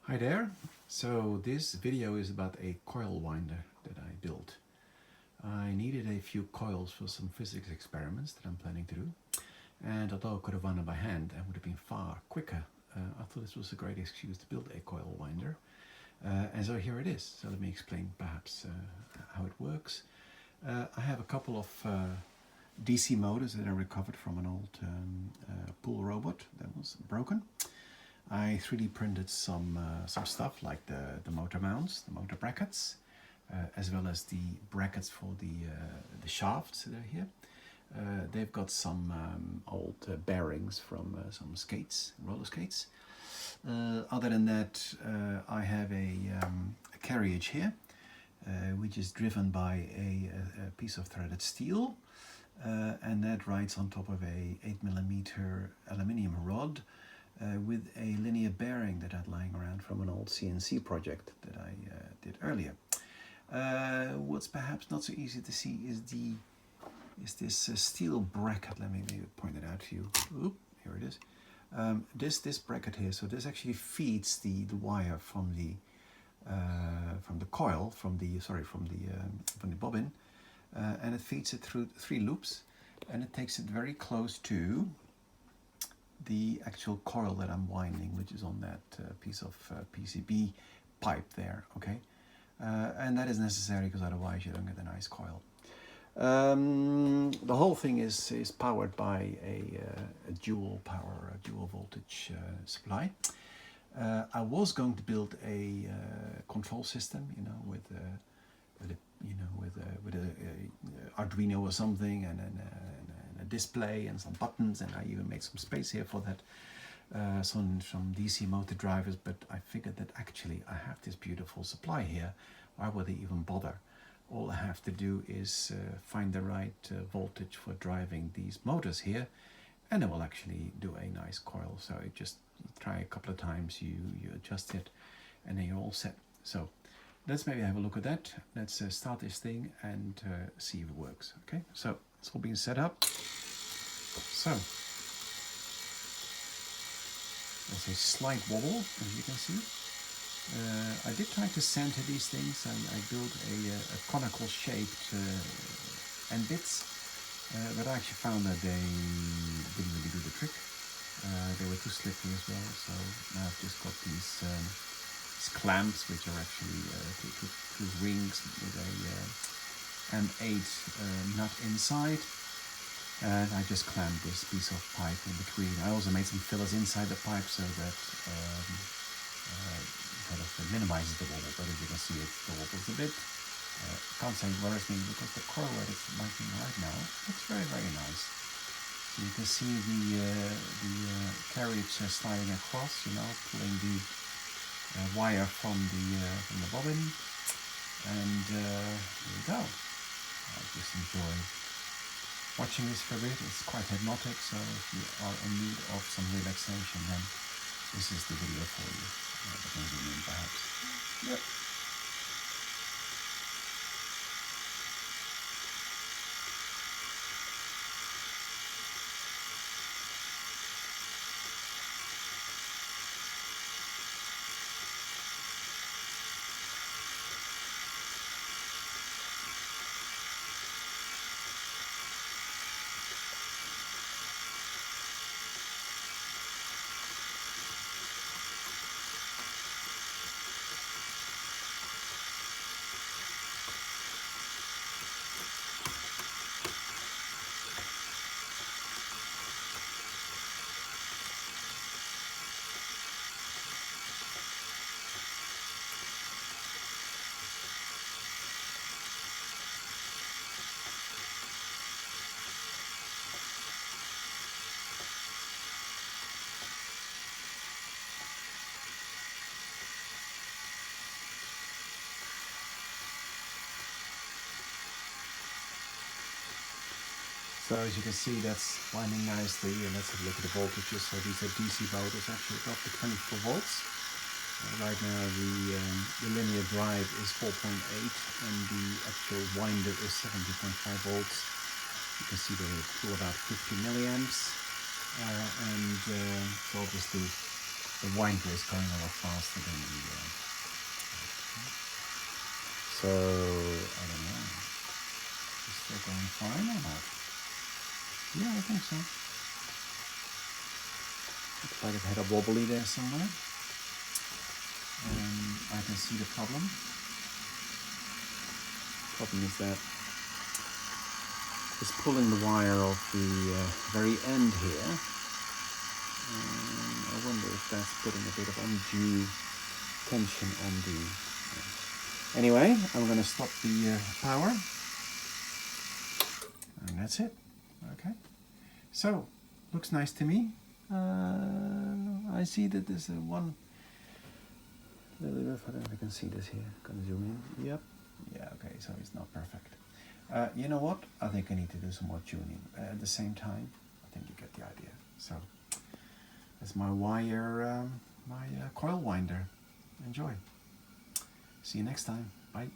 Hi there. So this video is about a coil winder that I built. I needed a few coils for some physics experiments that I'm planning to do, and although I could have done it by hand and would have been far quicker, I thought this was a great excuse to build a coil winder. And so here it is. So let me explain perhaps how it works. I have a couple of DC motors that I recovered from an old pool robot that was broken. I 3D printed some stuff like the motor mounts, the motor brackets, as well as the brackets for the shafts that are here. They've got some old bearings from some skates, roller skates. Other than that, I have a carriage here, which is driven by a piece of threaded steel, and that rides on top of a 8mm aluminium rod with a linear bearing that I had lying around from an old CNC project that I did earlier. What's perhaps not so easy to see is this steel bracket. Let me maybe point it out to you. Oop, here it is. This bracket here. So this actually feeds the wire from the coil, from the bobbin, and it feeds it through 3 loops, and it takes it very close to the actual coil that I'm winding, which is on that piece of PCB pipe there, okay? And that is necessary because otherwise you don't get a nice coil. The whole thing is powered by a dual voltage supply. I was going to build a control system, with a Arduino or something, and a display and some buttons, and I even made some space here for that, some DC motor drivers. But I figured that actually I have this beautiful supply here. Why would they even bother? All I have to do is find the right voltage for driving these motors here, and it will actually do a nice coil. So you just try a couple of times, you adjust it, and then you're all set. So let's maybe have a look at that. Let's start this thing and see if it works. Okay, so it's all been set up. So there's a slight wobble, as you can see. I did try to center these things. I built a conical shaped end bits, but I actually found that they didn't really do the trick. They were too slippery as well, so now I've just got these clamps, which are actually two rings with a M8 nut inside, and I just clamped this piece of pipe in between. I also made some fillers inside the pipe so that kind of minimizes the wobble, but as you can see, it wobbles a bit. Can't say it worries me because the coil that it's lighting right now looks very, very nice. So you can see the carriage sliding across, pulling the wire from the bobbin, and here we go. I just enjoy watching this for a bit. It's quite hypnotic, so if you are in need of some relaxation, then this is the video for you. But maybe zoom in perhaps. Yep. So as you can see, that's winding nicely, and let's have a look at the voltages. So these are DC motors, actually up to 24 volts. Right now the linear drive is 4.8 and the actual winder is 70.5 volts. You can see that it's all about 50 milliamps, and so obviously the winder is going a lot faster than the... so, I don't know. Is it still going fine or not? Yeah, I think so. Looks like it had a wobbly there somewhere. I can see the problem. Problem is that it's pulling the wire off the very end here. I wonder if that's putting a bit of undue tension on the... Anyway, I'm going to stop the power. And that's it. Okay. So, looks nice to me. I see that there's one... I don't know if I can see this here. Can I zoom in? Yep. Yeah, okay, so it's not perfect. You know what? I think I need to do some more tuning. At the same time, I think you get the idea. So, that's my wire, my coil winder. Enjoy. See you next time. Bye.